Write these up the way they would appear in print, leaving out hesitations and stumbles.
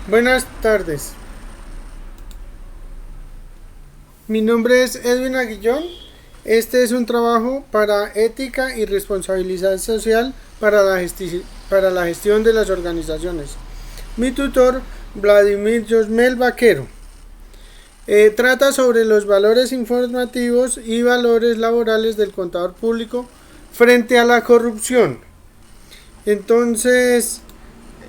Buenas tardes, mi nombre es Edwin Aguillón. Este es un trabajo para ética y responsabilidad social para la gestión de las organizaciones. Mi tutor, Vladimir Yosmel Vaquero, trata sobre los valores informativos y valores laborales del contador público frente a la corrupción. Entonces,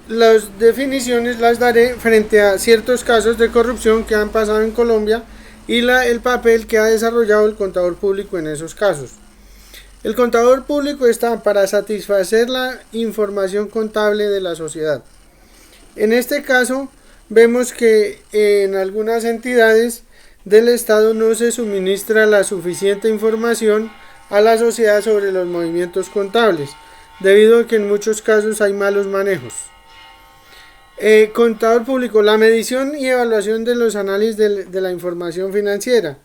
las definiciones las daré frente a ciertos casos de corrupción que han pasado en Colombia y el papel que ha desarrollado el contador público en esos casos. El contador público está para satisfacer la información contable de la sociedad. En este caso, vemos que en algunas entidades del Estado no se suministra la suficiente información a la sociedad sobre los movimientos contables, debido a que en muchos casos hay malos manejos. Contador público, la medición y evaluación de los análisis de la información financiera.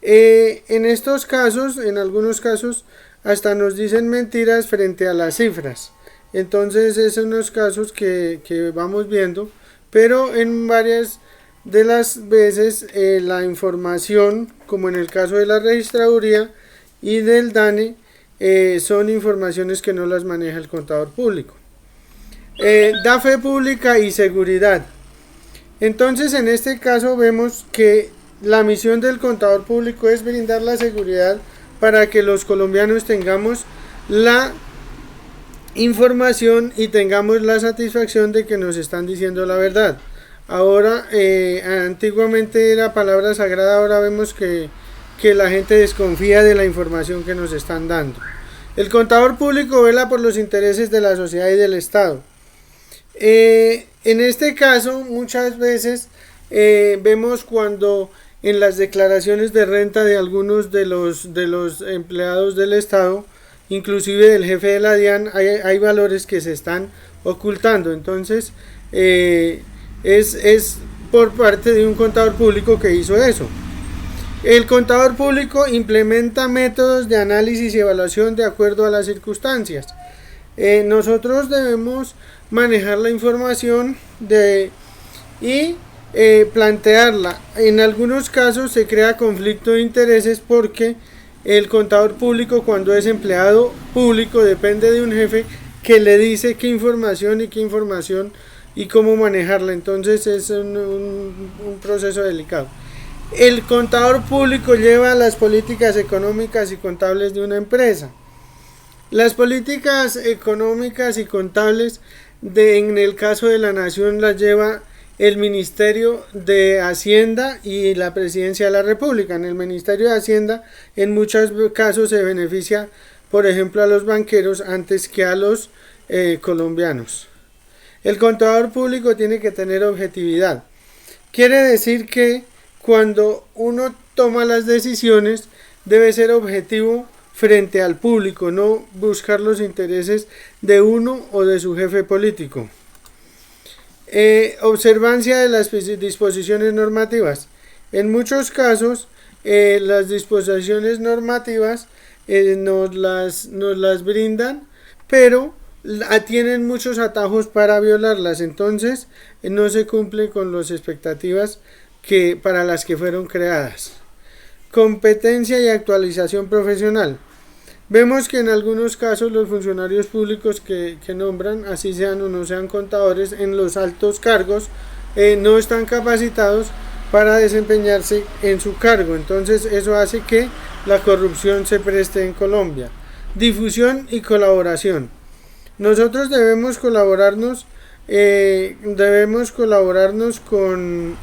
En estos casos, en algunos casos, hasta nos dicen mentiras frente a las cifras. Entonces, esos son los casos que vamos viendo, pero en varias de las veces la información, como en el caso de la registraduría y del DANE, son informaciones que no las maneja el contador público. Da fe pública y seguridad. Entonces, en este caso vemos que la misión del contador público es brindar la seguridad para que los colombianos tengamos la información y tengamos la satisfacción de que nos están diciendo la verdad. Ahora, antiguamente era palabra sagrada, ahora vemos que la gente desconfía de la información que nos están dando. El contador público vela por los intereses de la sociedad y del Estado. En este caso, muchas veces vemos cuando en las declaraciones de renta de algunos de los empleados del Estado, inclusive del jefe de la DIAN, hay valores que se están ocultando. Entonces, es por parte de un contador público que hizo eso. El contador público implementa métodos de análisis y evaluación de acuerdo a las circunstancias. Nosotros debemos manejar la información y plantearla. En algunos casos se crea conflicto de intereses porque el contador público, cuando es empleado público, depende de un jefe que le dice qué información y cómo manejarla. Entonces es un proceso delicado. El contador público lleva las políticas económicas y contables de una empresa. Las políticas económicas y contables en el caso de la nación las lleva el Ministerio de Hacienda y la Presidencia de la República. En el Ministerio de Hacienda en muchos casos se beneficia, por ejemplo, a los banqueros antes que a los colombianos. El contador público tiene que tener objetividad. Quiere decir que cuando uno toma las decisiones debe ser objetivo frente al público, no buscar los intereses de uno o de su jefe político. Observancia de las disposiciones normativas. En muchos casos, las disposiciones normativas nos las brindan, pero tienen muchos atajos para violarlas. Entonces, no se cumple con las expectativas para las que fueron creadas. Competencia y actualización profesional. Vemos que en algunos casos los funcionarios públicos que nombran, así sean o no sean contadores, en los altos cargos, no están capacitados para desempeñarse en su cargo. Entonces eso hace que la corrupción se preste en Colombia. Difusión y colaboración. Nosotros debemos colaborarnos con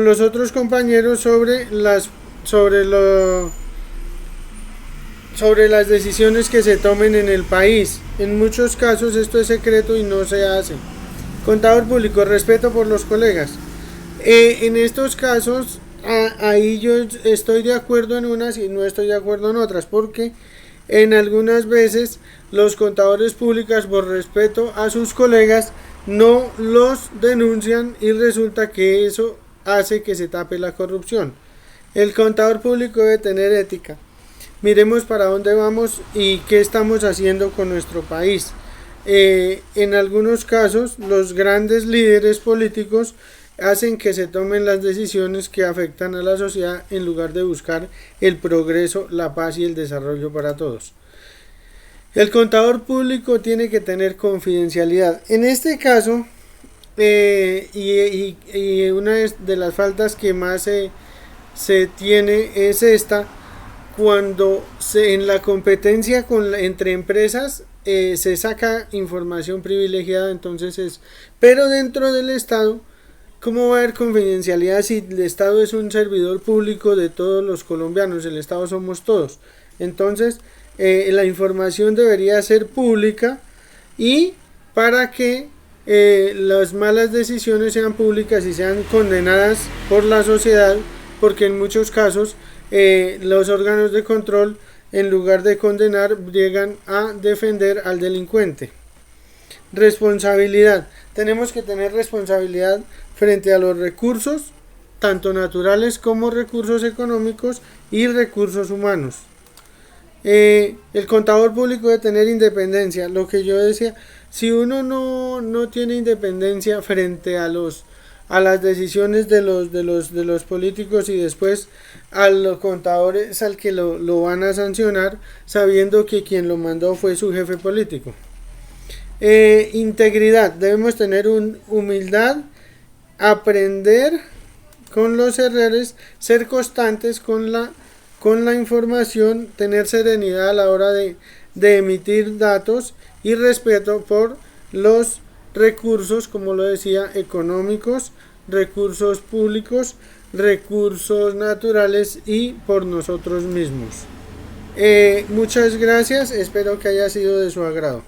los otros compañeros sobre las decisiones que se tomen en el país. En muchos casos esto es secreto y no se hace. Contador público, respeto por los colegas. En estos casos, ahí yo estoy de acuerdo en unas y no estoy de acuerdo en otras, porque en algunas veces los contadores públicos, por respeto a sus colegas, no los denuncian y resulta que eso hace que se tape la corrupción. El contador público debe tener ética. miremos para dónde vamos y qué estamos haciendo con nuestro país. En algunos casos, los grandes líderes políticos hacen que se tomen las decisiones que afectan a la sociedad en lugar de buscar el progreso, la paz y el desarrollo para todos. El contador público tiene que tener confidencialidad. En este caso, y una de las faltas que más se tiene es esta, cuando en la competencia entre empresas se saca información privilegiada, pero dentro del Estado, ¿cómo va a haber confidencialidad si el Estado es un servidor público de todos los colombianos? El Estado somos todos. Entonces, la información debería ser pública, y para que las malas decisiones sean públicas y sean condenadas por la sociedad, porque en muchos casos los órganos de control, en lugar de condenar, llegan a defender al delincuente. Responsabilidad. Tenemos que tener responsabilidad frente a los recursos, tanto naturales como recursos económicos y recursos humanos. El contador público debe tener independencia. Lo que yo decía, si uno no tiene independencia frente a las decisiones de los políticos, y después a los contadores al que lo van a sancionar, sabiendo que quien lo mandó fue su jefe político. Integridad. Debemos tener humildad, aprender con los errores, ser constantes con la información, tener serenidad a la hora de emitir datos, y respeto por los recursos, como lo decía, económicos, recursos públicos, recursos naturales y por nosotros mismos. Muchas gracias, espero que haya sido de su agrado.